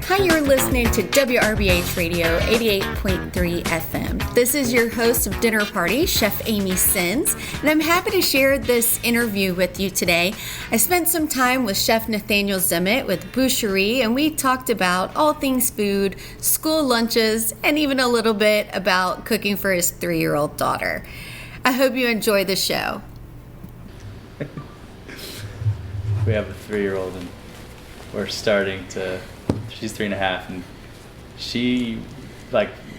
Hi, you're listening to WRBH Radio 88.3 FM. This is your host of Dinner Party, Chef Amy Sins, and I'm happy to share this interview with you today. I spent some time with Chef Nathaniel Zimmett with Boucherie, and we talked about all things food, school lunches, and even a little bit about cooking for his 3-year-old daughter. I hope you enjoy the show. We have a 3-year-old, and we're starting to... She's 3.5, and she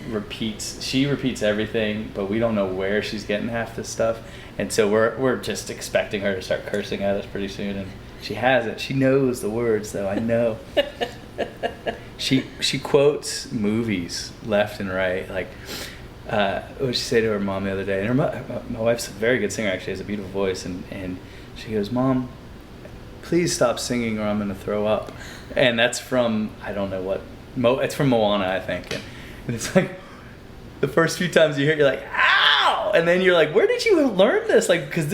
repeats everything, but we don't know where she's getting half this stuff, and so we're just expecting her to start cursing at us pretty soon, and she has it. She knows the words, though. I know. She quotes movies left and right. Like, what did she say to her mom the other day? And my wife's a very good singer, actually, has a beautiful voice, and she goes, "Mom, please stop singing or I'm going to throw up." And that's from, I don't know what, it's from Moana, I think. And it's like, the first few times you hear it, you're like, ow! And then you're like, where did you learn this? Like, because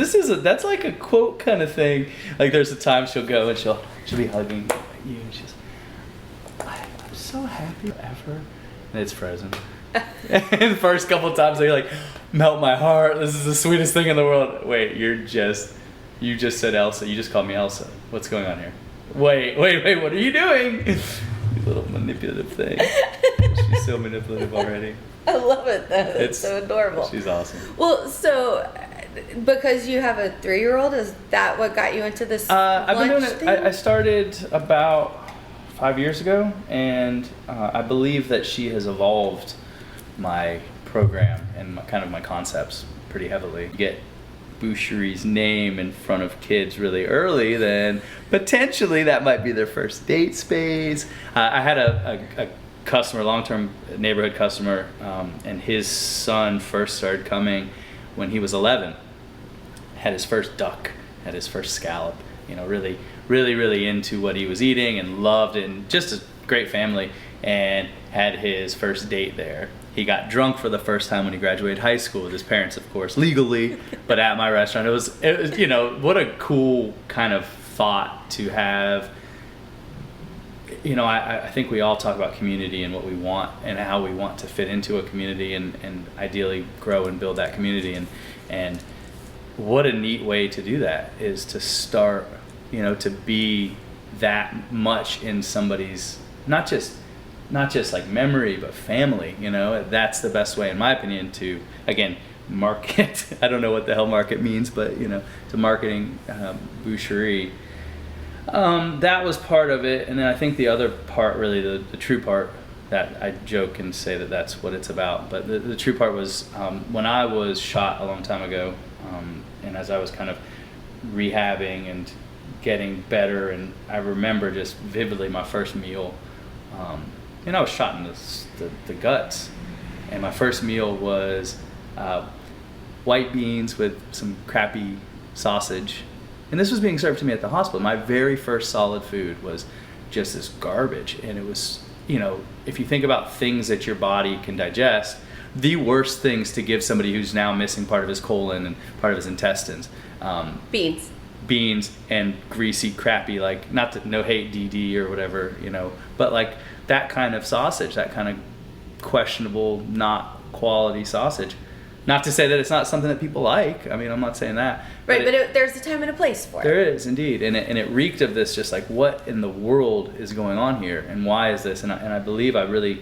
that's like a quote kind of thing. Like, there's a time she'll go and she'll be hugging you, and she's, I'm so happy ever. And it's Frozen. And the first couple of times, they like, melt my heart. This is the sweetest thing in the world. Wait, you just said Elsa. You just called me Elsa. What's going on here? Wait, what are you doing? You little manipulative thing. She's so manipulative already. I love it, though. It's so adorable. She's awesome. Well, so, because you have a 3-year-old, is that what got you into this I've been doing lunch it. thing? I started about 5 years ago, and I believe that she has evolved my program and my concepts pretty heavily. You get Boucherie's name in front of kids really early, then potentially that might be their first date space. I had a customer, long-term neighborhood customer, and his son first started coming when he was 11. Had his first duck, had his first scallop, really into what he was eating and loved it, and just a great family, and had his first date there. He got drunk for the first time when he graduated high school with his parents, of course, legally, but at my restaurant. It was, what a cool kind of thought to have. I think we all talk about community and what we want and how we want to fit into a community and ideally grow and build that community. And what a neat way to do that is to start, to be that much in somebody's, not just like memory, but family. That's the best way, in my opinion, to, again, market. I don't know what the hell market means, but to marketing Boucherie. That was part of it, and then I think the other part, really the true part, that I joke and say that that's what it's about, but the true part was when I was shot a long time ago, and as I was kind of rehabbing and getting better, and I remember just vividly my first meal. I was shot in the guts, and my first meal was white beans with some crappy sausage, and this was being served to me at the hospital. My very first solid food was just this garbage, and it was, if you think about things that your body can digest, the worst things to give somebody who's now missing part of his colon and part of his intestines. Beans and greasy, crappy, like, no hate DD or whatever, but like that kind of sausage, that kind of questionable, not quality sausage. Not to say that it's not something that people like. I mean, I'm not saying that. Right, but there's a time and a place for it. There is, indeed. And it reeked of this, just like, what in the world is going on here? And why is this? And I believe I was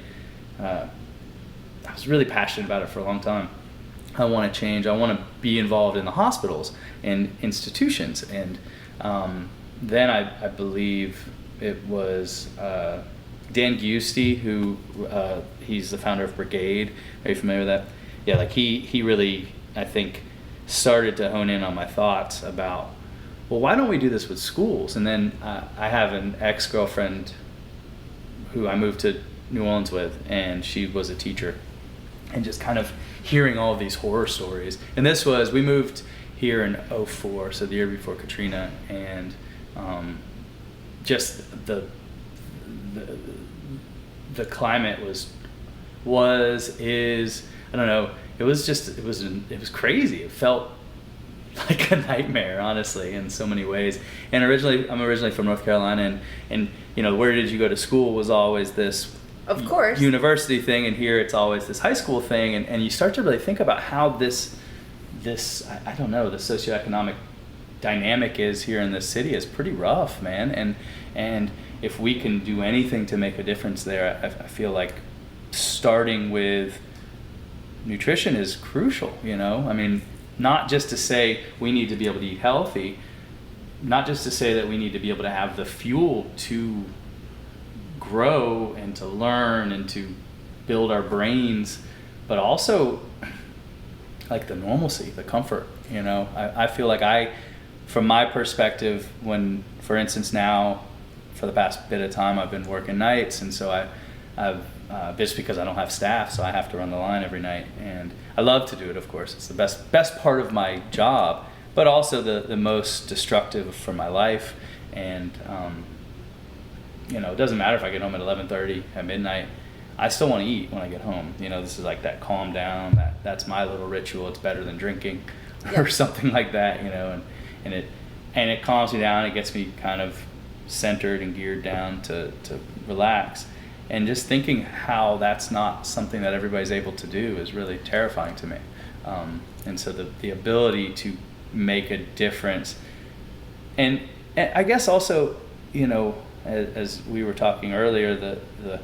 really passionate about it for a long time. I want to change. I want to be involved in the hospitals and institutions. And then I believe it was Dan Giusti, who he's the founder of Brigade. Are you familiar with that? Yeah, like he really, I think, started to hone in on my thoughts about, well, why don't we do this with schools? And then I have an ex-girlfriend who I moved to New Orleans with, and she was a teacher. And just kind of hearing all of these horror stories. And we moved here in 2004, so the year before Katrina, and just the climate is, I don't know. It was crazy. It felt like a nightmare, honestly, in so many ways. And I'm originally from North Carolina, and where did you go to school was always this, of course, university thing, and here it's always this high school thing, and you start to really think about how this I don't know, the socioeconomic dynamic is here in this city is pretty rough, man. And if we can do anything to make a difference there, I feel like starting with nutrition is crucial. I mean, not just to say we need to be able to eat healthy, not just to say that we need to be able to have the fuel to grow and to learn and to build our brains, but also like the normalcy, the comfort. I feel like from my perspective, when, for instance, now for the past bit of time I've been working nights, and so I've just because I don't have staff, so I have to run the line every night, and I love to do it. Of course, it's the best part of my job, but also the most destructive for my life. And it doesn't matter if I get home at 11:30 at midnight. I still want to eat when I get home. This is like that calm down. That's my little ritual. It's better than drinking or something like that. And it calms me down. It gets me kind of centered and geared down to relax. And just thinking how that's not something that everybody's able to do is really terrifying to me. And so the ability to make a difference, and I guess also, as we were talking earlier, the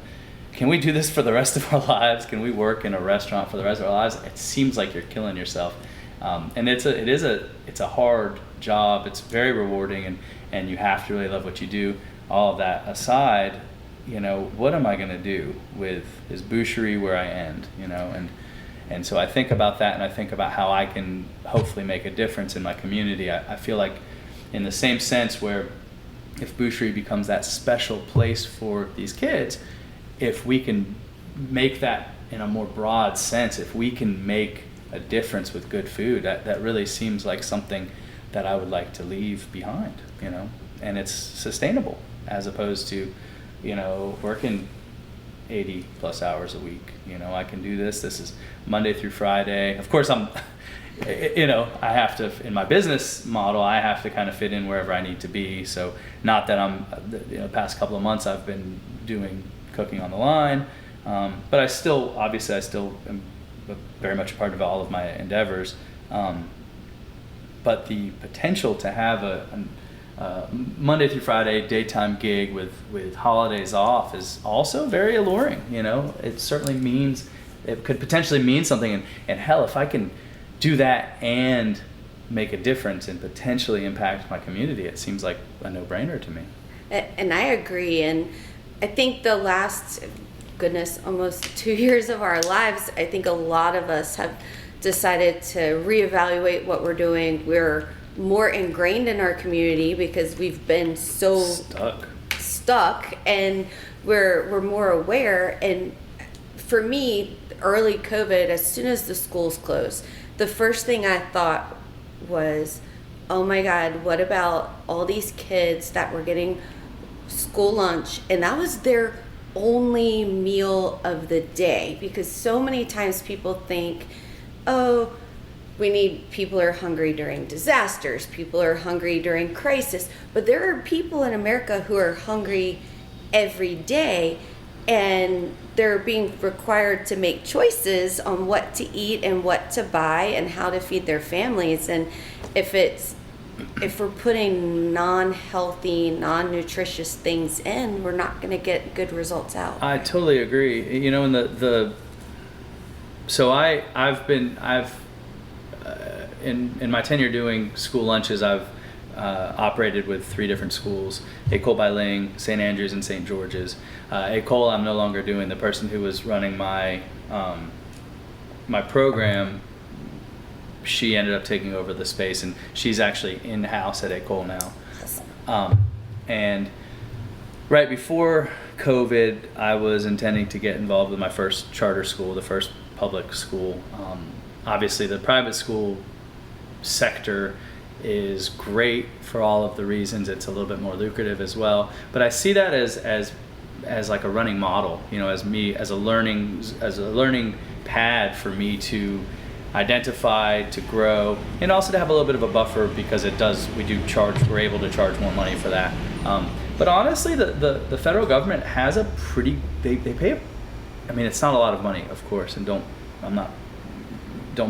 can we do this for the rest of our lives? Can we work in a restaurant for the rest of our lives? It seems like you're killing yourself. And it's a hard job. It's very rewarding, and you have to really love what you do. All of that aside, what am I going to do with this boucherie where I end? And so I think about that, and I think about how I can hopefully make a difference in my community. I feel like, in the same sense, where if boucherie becomes that special place for these kids, if we can make that in a more broad sense, if we can make a difference with good food, that really seems like something that I would like to leave behind, and it's sustainable, as opposed to, working 80 plus hours a week. I can do this is Monday through Friday. Of course, I have to, in my business model, I have to kind of fit in wherever I need to be. So not that past couple of months I've been doing cooking on the line, but I still am very much a part of all of my endeavors. But the potential to have a Monday through Friday daytime gig with holidays off is also very alluring. It certainly it could potentially mean something. And hell, if I can do that and make a difference and potentially impact my community, it seems like a no-brainer to me. And I agree. And I think the last, almost 2 years of our lives, I think a lot of us have decided to reevaluate what we're doing. We're more ingrained in our community because we've been so stuck, and we're more aware. And for me, early COVID, as soon as the schools closed, the first thing I thought was, oh my God, what about all these kids that were getting school lunch, and that was their only meal of the day? Because so many times people think, oh, people are hungry during disasters, people are hungry during crisis, but there are people in America who are hungry every day, and they're being required to make choices on what to eat and what to buy and how to feed their families. And if we're putting non-healthy, non-nutritious things in, we're not going to get good results out. I totally agree. In my tenure doing school lunches, I've operated with 3 different schools: École Bilingue, St. Andrews, and St. George's. École, I'm no longer doing. The person who was running my program, she ended up taking over the space, and she's actually in-house at École now. And right before COVID, I was intending to get involved with my first charter school, the first public school. Obviously, the private school sector is great for all of the reasons. It's a little bit more lucrative as well. But I see that as like a running model, as a learning pad for me to identify, to grow, and also to have a little bit of a buffer, because we're able to charge more money for that. But honestly, the federal government has a pretty, they pay, I mean, it's not a lot of money, of course, and don't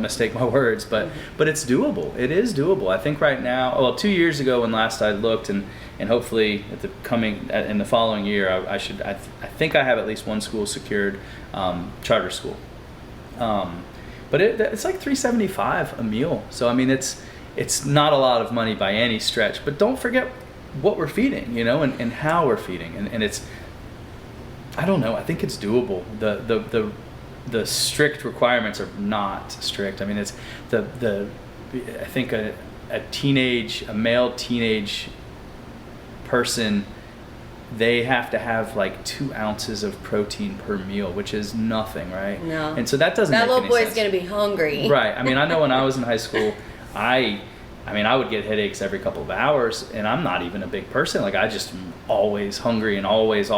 mistake my words, but it's doable. It is doable. I think right now, well, 2 years ago when last I looked, and hopefully in the following year, I think I have at least one school secured, charter school. But it's like $3.75 a meal. So I mean, it's not a lot of money by any stretch. But don't forget what we're feeding, and how we're feeding, and it's, I don't know. I think it's doable. The strict requirements are not strict. I mean, it's I think a male teenage person, they have to have like 2 ounces of protein per meal, which is nothing, right? No. And so that doesn't make any sense. That little boy's going to be hungry. Right. I mean, I know when I was in high school, I would get headaches every couple of hours, and I'm not even a big person. Like, I just am always hungry, and always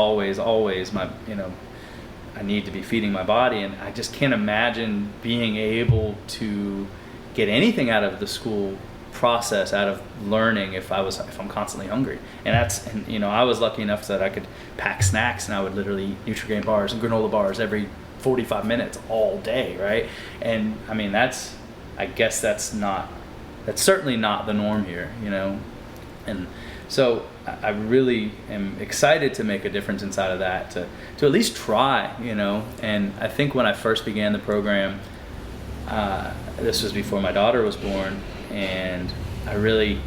I need to be feeding my body, and I just can't imagine being able to get anything out of the school process, out of learning, if I'm constantly hungry. And I was lucky enough that I could pack snacks, and I would literally eat Nutri-Grain bars and granola bars every 45 minutes all day, right? And I mean, I guess that's certainly not the norm here, and so I really am excited to make a difference inside of that, to at least try, and I think when I first began the program, this was before my daughter was born, and I really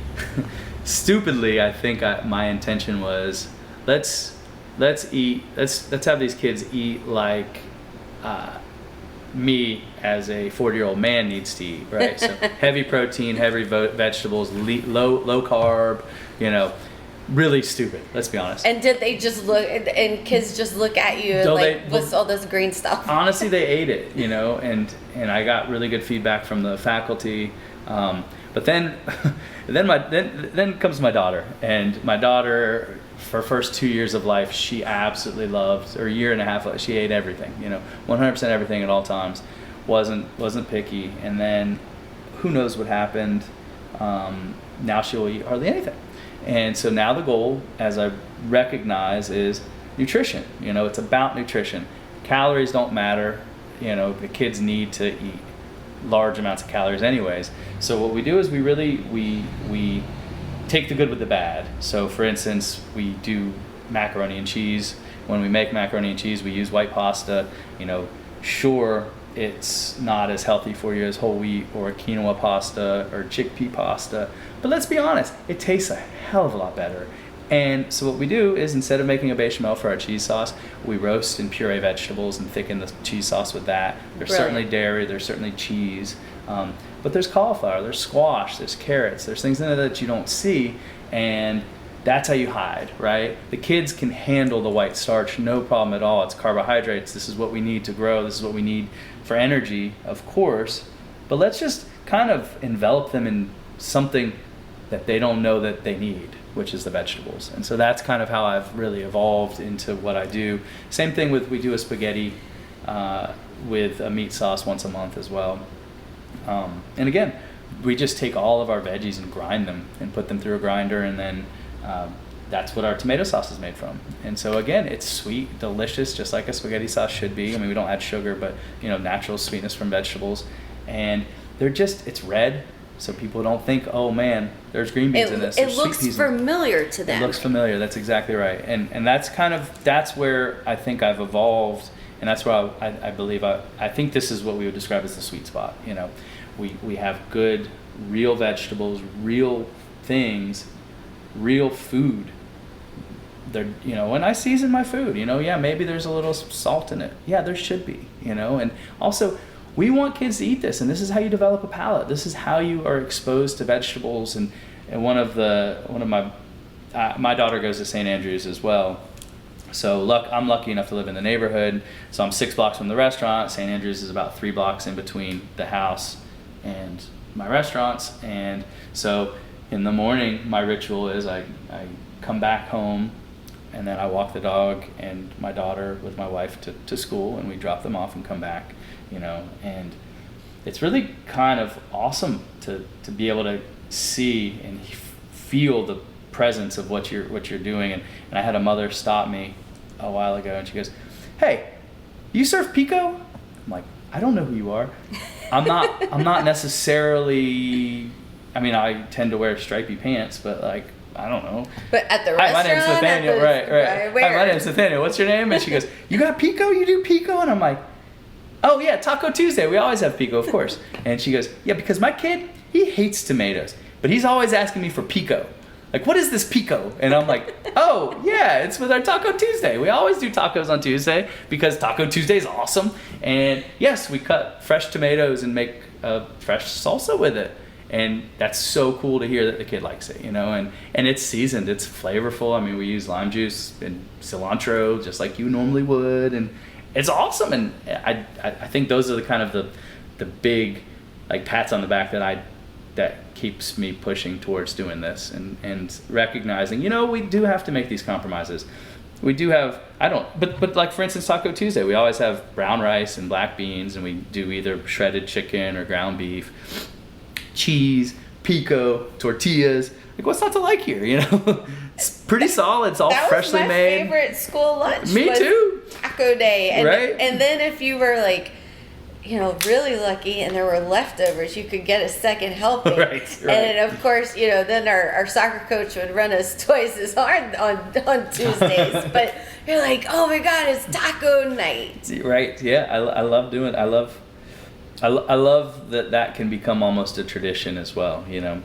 stupidly, I think my intention was, let's have these kids eat like me as a 40-year-old man needs to eat, right? So heavy protein, heavy vegetables, low carb, really stupid, let's be honest. And did they just look, and kids just look at you with all this green stuff? Honestly, they ate it, and I got really good feedback from the faculty. But then comes my daughter, and my daughter, for her first 2 years of life, she absolutely loved, or a year and a half, she ate everything, 100% everything at all times, wasn't picky. And then who knows what happened, now she'll eat hardly anything. And so now the goal, as I recognize, is nutrition. It's about nutrition. Calories don't matter. The kids need to eat large amounts of calories anyways. So what we do is we take the good with the bad. So for instance, we do macaroni and cheese. When we make macaroni and cheese, we use white pasta. Sure, it's not as healthy for you as whole wheat or quinoa pasta or chickpea pasta, but let's be honest, it tastes a hell of a lot better. And so what we do is, instead of making a bechamel for our cheese sauce, we roast and puree vegetables and thicken the cheese sauce with that. There's certainly dairy, there's certainly cheese, but there's cauliflower, there's squash, there's carrots, there's things in there that you don't see, and that's how you hide, right? The kids can handle the white starch, no problem at all. It's carbohydrates. This is what we need to grow. This is what we need for energy, of course, but let's just kind of envelop them in something that they don't know that they need, which is the vegetables. And so that's kind of how I've really evolved into what I do. Same thing we do a spaghetti with a meat sauce once a month as well. And again, we just take all of our veggies and grind them and put them through a grinder, and then that's what our tomato sauce is made from. And so again, it's sweet, delicious, just like a spaghetti sauce should be. I mean, we don't add sugar, but natural sweetness from vegetables. And it's red, so people don't think, oh man, there's green beans in this. It looks familiar to them. It looks familiar, that's exactly right. And that's where I think I've evolved, and that's where I believe I think this is what we would describe as the sweet spot. We have good, real vegetables, real things, real food. And I season my food, maybe there's a little salt in it. Yeah, there should be, and also we want kids to eat this, and this is how you develop a palate. This is how you are exposed to vegetables. And one of my daughter goes to St. Andrews as well. So I'm lucky enough to live in the neighborhood. So I'm 6 blocks from the restaurant. St. Andrews is about 3 blocks in between the house and my restaurants. And so in the morning, my ritual is I come back home, and then I walk the dog and my daughter with my wife to school, and we drop them off and come back. and it's really kind of awesome to be able to see and feel the presence of what you're doing. And I had a mother stop me a while ago, and she goes, "Hey, you surf Pico?" I'm like, "I don't know who you are." I'm not necessarily. I mean, I tend to wear stripy pants, but like, I don't know. But at the restaurant, "Hi, my name's Nathaniel." Right. "Hi, my name's Nathaniel. What's your name?" And she goes, "You got Pico? You do Pico?" And I'm like, "Oh yeah, Taco Tuesday. We always have Pico, of course." And she goes, "Yeah, because my kid, he hates tomatoes, but he's always asking me for Pico. Like, what is this Pico?" And I'm like, "Oh yeah, it's with our Taco Tuesday. We always do tacos on Tuesday because Taco Tuesday is awesome. And yes, we cut fresh tomatoes and make a fresh salsa with it." And that's so cool to hear that the kid likes it, and it's seasoned, it's flavorful. I mean, we use lime juice and cilantro just like you normally would, and it's awesome. And I think those are the kind of the big like pats on the back that keeps me pushing towards doing this and recognizing, we do have to make these compromises. We do have, but like for instance, Taco Tuesday, we always have brown rice and black beans, and we do either shredded chicken or ground beef, cheese, pico, tortillas. Like, what's not to like here, It's pretty solid. It's all freshly made. That was my favorite school lunch. Me too. Taco day. And, right? And then if you were like, really lucky and there were leftovers, you could get a second helping. Right. And then, of course, then our soccer coach would run us twice as hard on Tuesdays. But you're like, oh my God, it's taco night. Right. Yeah. I love doing it. I love that can become almost a tradition as well, You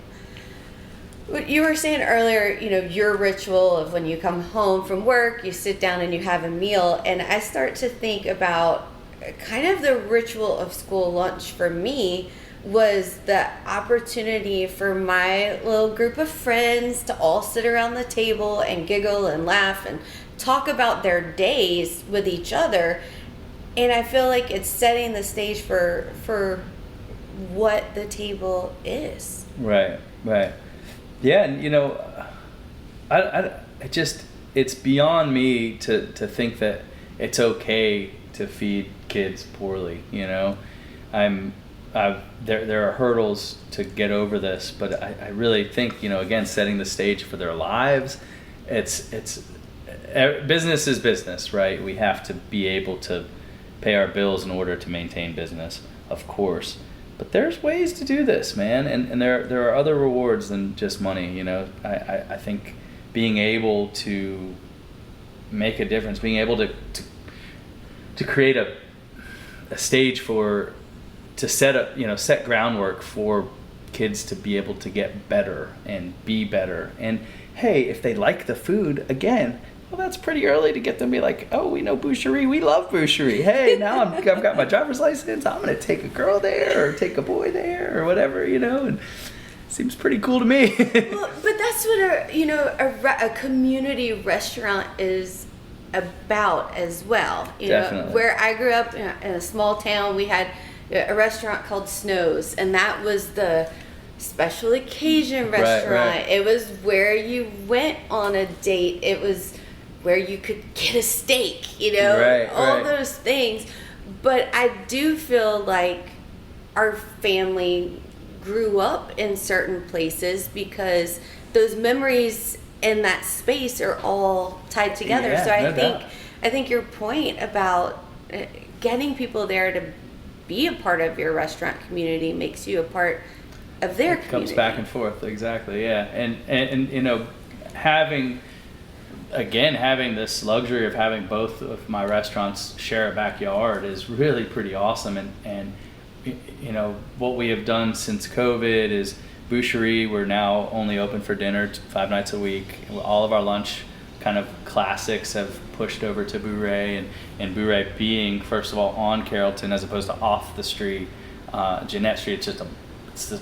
were saying earlier, your ritual of when you come home from work, you sit down and you have a meal. And I start to think about kind of the ritual of school lunch for me was the opportunity for my little group of friends to all sit around the table and giggle and laugh and talk about their days with each other. And I feel like it's setting the stage for what the table is. Right. Yeah, and it's beyond me to think that it's okay to feed kids poorly. There are hurdles to get over this, but I really think again, setting the stage for their lives. It's business is business, right? We have to be able to pay our bills in order to maintain business, of course. But there's ways to do this, man, and there are other rewards than just money. I think being able to make a difference, being able to create a stage to set groundwork for kids to be able to get better and be better. And hey, if they like the food, again, well, that's pretty early to get them to be like, oh, we know Boucherie, we love Boucherie. Hey, now I've got my driver's license, I'm going to take a girl there or take a boy there or whatever, and it seems pretty cool to me. Well, but that's what a community restaurant is about as well. Definitely. Where I grew up in a small town, we had a restaurant called Snow's, and that was the special occasion restaurant. Right. It was where you went on a date. It was where you could get a steak, all those things. But I do feel like our family grew up in certain places because those memories in that space are all tied together. Yeah, so doubt. I think your point about getting people there to be a part of your restaurant community makes you a part of their community. Comes back and forth, exactly, yeah. And having this luxury of having both of my restaurants share a backyard is really pretty awesome. And what we have done since COVID is Boucherie, we're now only open for dinner 5 nights a week. All of our lunch kind of classics have pushed over to Bourrée, and Bourrée being, first of all, on Carrollton as opposed to off the street. Jeanette Street, it's a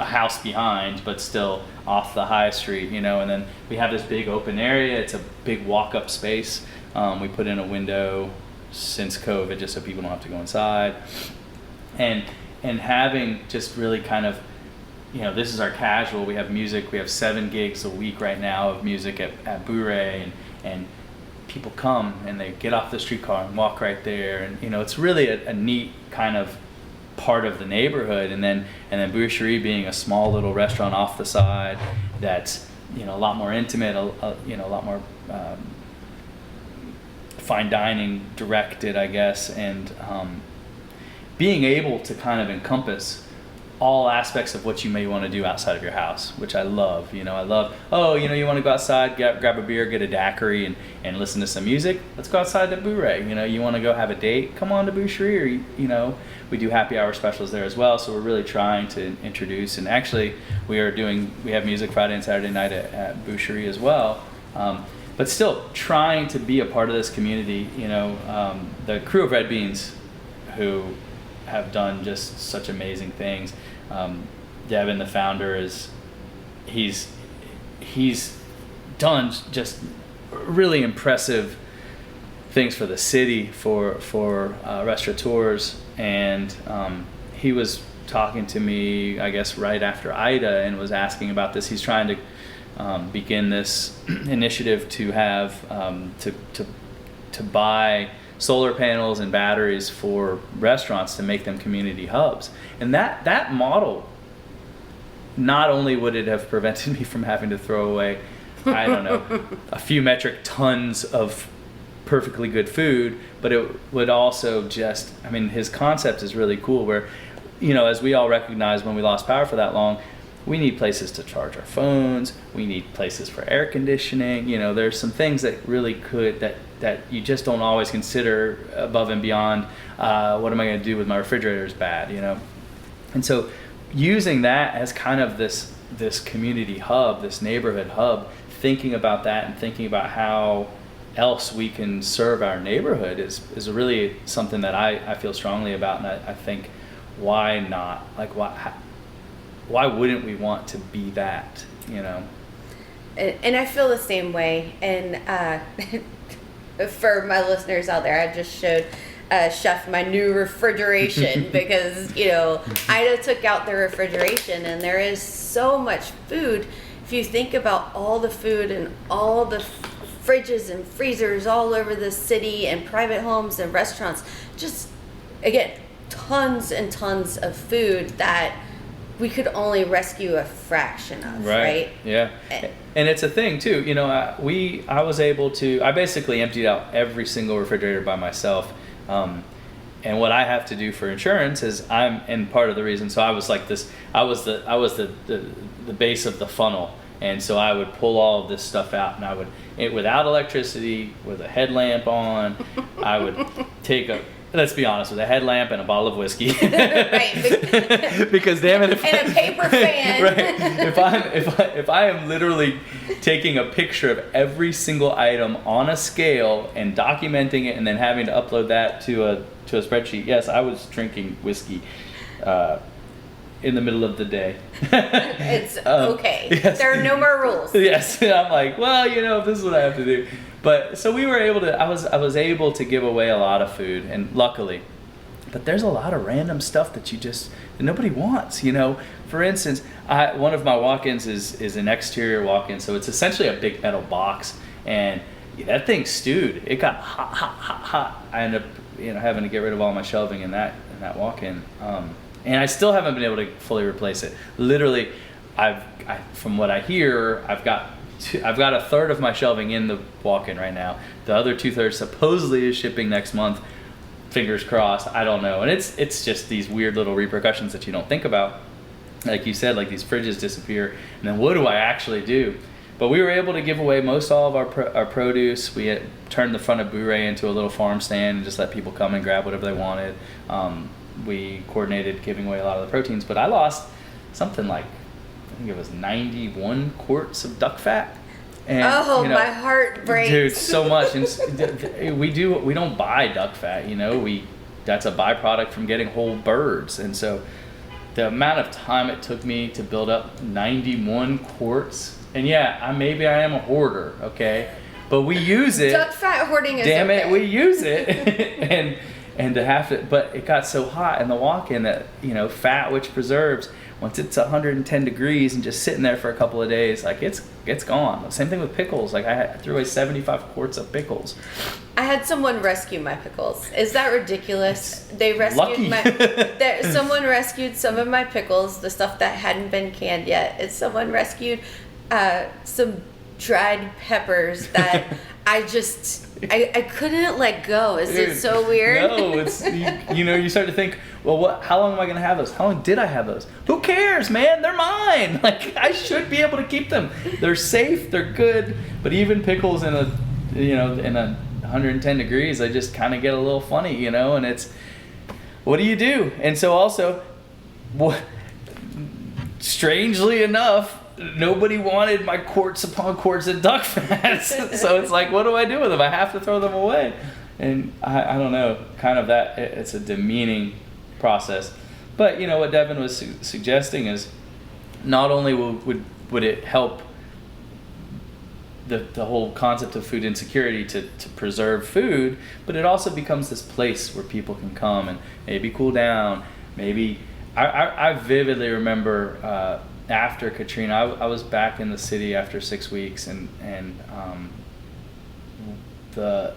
house behind, but still off the high street, and then we have this big open area. It's a big walk-up space. We put in a window since COVID just so people don't have to go inside. And having just really kind of, this is our casual. We have music. We have 7 gigs a week right now of music at Bourrée, and people come and they get off the streetcar and walk right there, and it's really a neat kind of part of the neighborhood. And then Boucherie being a small little restaurant off the side that's a lot more intimate, a lot more fine dining directed, I guess, and being able to kind of encompass all aspects of what you may want to do outside of your house, which I love. I love, you want to go outside, grab a beer, get a daiquiri, and listen to some music. Let's go outside to Bouret. You want to go have a date, come on to Boucherie, or, we do happy hour specials there as well. So we're really trying to introduce, and actually we have music Friday and Saturday night at Boucherie as well. But still trying to be a part of this community. The crew of Red Beans, who have done just such amazing things. Devin, the founder, he's done just really impressive things for the city, for restaurateurs, and he was talking to me, I guess, right after Ida, and was asking about this. He's trying to begin this initiative to have to buy solar panels and batteries for restaurants to make them community hubs. And that model, not only would it have prevented me from having to throw away, I don't know, a few metric tons of perfectly good food, but it would also just, his concept is really cool, where, as we all recognize when we lost power for that long, we need places to charge our phones, we need places for air conditioning. There's some things that really that you just don't always consider above and beyond, what am I going to do with my refrigerator is bad, And so using that as kind of this community hub, this neighborhood hub, thinking about that and thinking about how else we can serve our neighborhood is really something that I feel strongly about. And I think, why not? Like, why wouldn't we want to be that, And I feel the same way. And for my listeners out there, I just showed Chef my new refrigeration because, Ida took out the refrigeration, and there is so much food. If you think about all the food and all the fridges and freezers all over the city and private homes and restaurants, just, again, tons and tons of food that we could only rescue a fraction of, right? Yeah. And it's a thing too, I basically emptied out every single refrigerator by myself. And what I have to do for insurance is and part of the reason, so I was like this, I was the base of the funnel. And so I would pull all of this stuff out, and without electricity, with a headlamp on, I would take let's be honest, with a headlamp and a bottle of whiskey. Right. Because damn it, and a paper fan. Right. If I am literally taking a picture of every single item on a scale and documenting it and then having to upload that to a spreadsheet, yes, I was drinking whiskey in the middle of the day. It's okay. Yes. There are no more rules. Yes. I'm like, well, this is what I have to do. But so we were able to, I was able to give away a lot of food, and luckily, but there's a lot of random stuff that that nobody wants, For instance, one of my walk-ins is an exterior walk-in, so it's essentially a big metal box, and that thing stewed. It got hot. I ended up, having to get rid of all my shelving in that walk-in, and I still haven't been able to fully replace it. Literally, from what I hear, I've got a third of my shelving in the walk-in right now. The other 2/3 supposedly is shipping next month. Fingers crossed. I don't know. And it's just these weird little repercussions that you don't think about. Like you said, like these fridges disappear, and then what do I actually do? But we were able to give away most all of our produce. We had turned the front of Bouret into a little farm stand and just let people come and grab whatever they wanted. We coordinated giving away a lot of the proteins, but I lost something like, I think it was 91 quarts of duck fat. And, my heart breaks. Dude, so much. And we don't buy duck fat, that's a byproduct from getting whole birds. And so the amount of time it took me to build up 91 quarts, and maybe I am a hoarder, okay? But we use it. Duck fat hoarding is damn okay. it, we use it. And to have to, but it got so hot in the walk-in that, fat which preserves, once it's 110 degrees and just sitting there for a couple of days, like it's gone. Same thing with pickles. Like I threw away 75 quarts of pickles. I had someone rescue my pickles. Is that ridiculous? They Lucky. rescued someone rescued some of my pickles, the stuff that hadn't been canned yet. And someone rescued some dried peppers that I couldn't let go. Is it so weird? No, it's you start to think, well, how long am I going to have those? How long did I have those? Who cares, man? They're mine. Like I should be able to keep them. They're safe. They're good. But even pickles in a 110 degrees, they just kind of get a little funny, and it's, what do you do? And so also, strangely enough, nobody wanted my quarts upon quarts of duck fat. So it's like, what do I do with them? I have to throw them away. And I don't know, kind of that, it's a demeaning process. But what Devin was suggesting is not only would it help the whole concept of food insecurity to preserve food, but it also becomes this place where people can come and maybe cool down. Maybe I vividly remember after Katrina, I was back in the city after 6 weeks, and the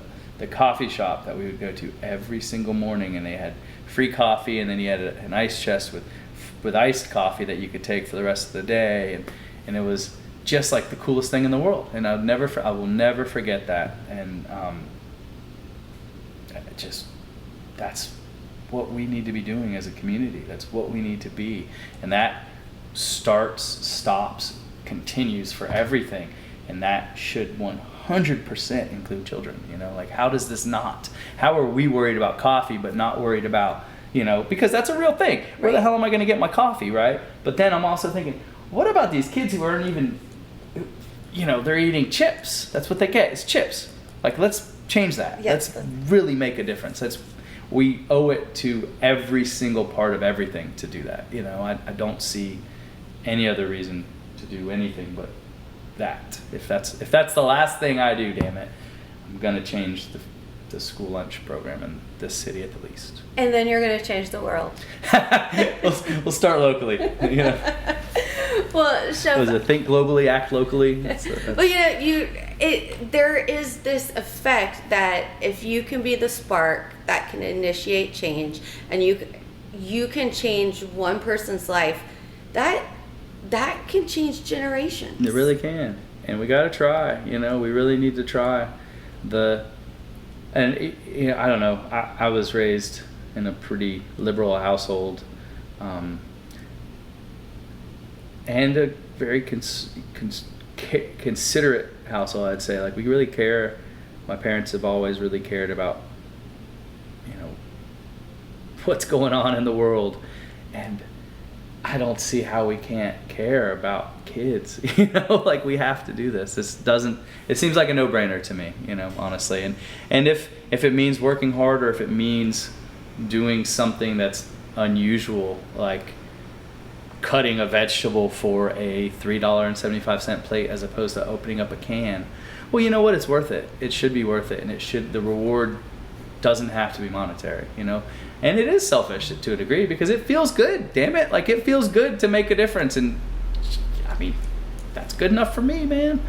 coffee shop that we would go to every single morning, and they had free coffee, and then you had an ice chest with iced coffee that you could take for the rest of the day, and it was just like the coolest thing in the world, and I will never forget that. And that's what we need to be doing as a community. That's what we need to be, and that starts, stops, continues for everything, and that should 100% include children. Like how does this not? How are we worried about coffee but not worried about, because that's a real thing. Where the hell am I going to get my coffee, right? But then I'm also thinking, what about these kids who aren't even, they're eating chips? That's what they get, is chips. Like, let's change that. Yes. Let's really make a difference. We owe it to every single part of everything to do that. I don't see any other reason to do anything but that. If that's the last thing I do, damn it, I'm gonna change the school lunch program in this city at the least. And then you're gonna change the world. We'll start locally. Well, Chef, was it think globally, act locally? That's there is this effect that if you can be the spark that can initiate change, and you can change one person's life, that can change generations. It really can, and we gotta try. We really need to try. I don't know. I was raised in a pretty liberal household, and a very considerate household, I'd say. Like, we really care. My parents have always really cared about, what's going on in the world, and I don't see how we can't care about kids. Like, we have to do this. It seems like a no-brainer to me, honestly. And if it means working hard, or if it means doing something that's unusual, like cutting a vegetable for a $3.75 plate as opposed to opening up a can, well, you know what? It's worth it. It should be worth it, and the reward doesn't have to be monetary, And it is selfish to a degree, because it feels good, damn it. Like, it feels good to make a difference, and I mean, that's good enough for me, man.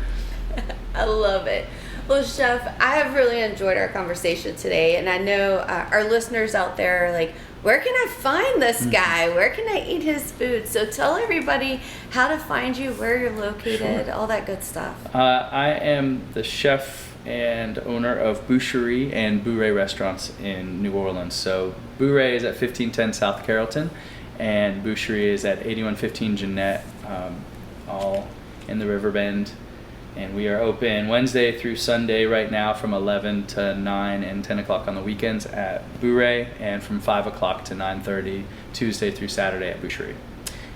I love it. Well, Chef, I have really enjoyed our conversation today, and I know our listeners out there are like, where can I find this guy? Where can I eat his food? So tell everybody how to find you, where you're located, all that good stuff. I am the chef and owner of Boucherie and Bourrée restaurants in New Orleans. So Bourrée is at 1510 South Carrollton, and Boucherie is at 8115 Jeanette, all in the River Bend. And we are open Wednesday through Sunday right now from 11 to 9 and 10 o'clock on the weekends at Bourrée, and from 5 o'clock to 9:30 Tuesday through Saturday at Boucherie.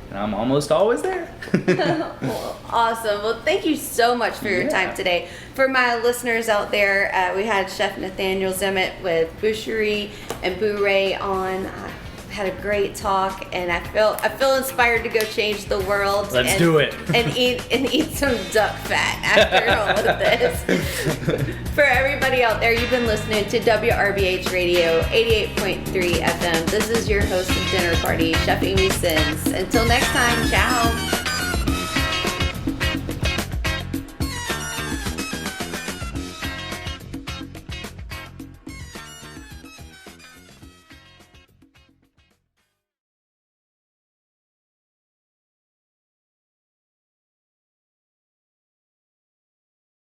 And I'm almost always there. Well, awesome. Well, thank you so much for your time today. For my listeners out there, we had Chef Nathaniel Zimmett with Boucherie and Bourrée on had a great talk, and I feel inspired to go change the world. Let's do it. and eat some duck fat after all of this. For everybody out there, you've been listening to WRBH Radio 88.3 FM. This is your host of Dinner Party, Chef Amy Sins. Until next time, ciao.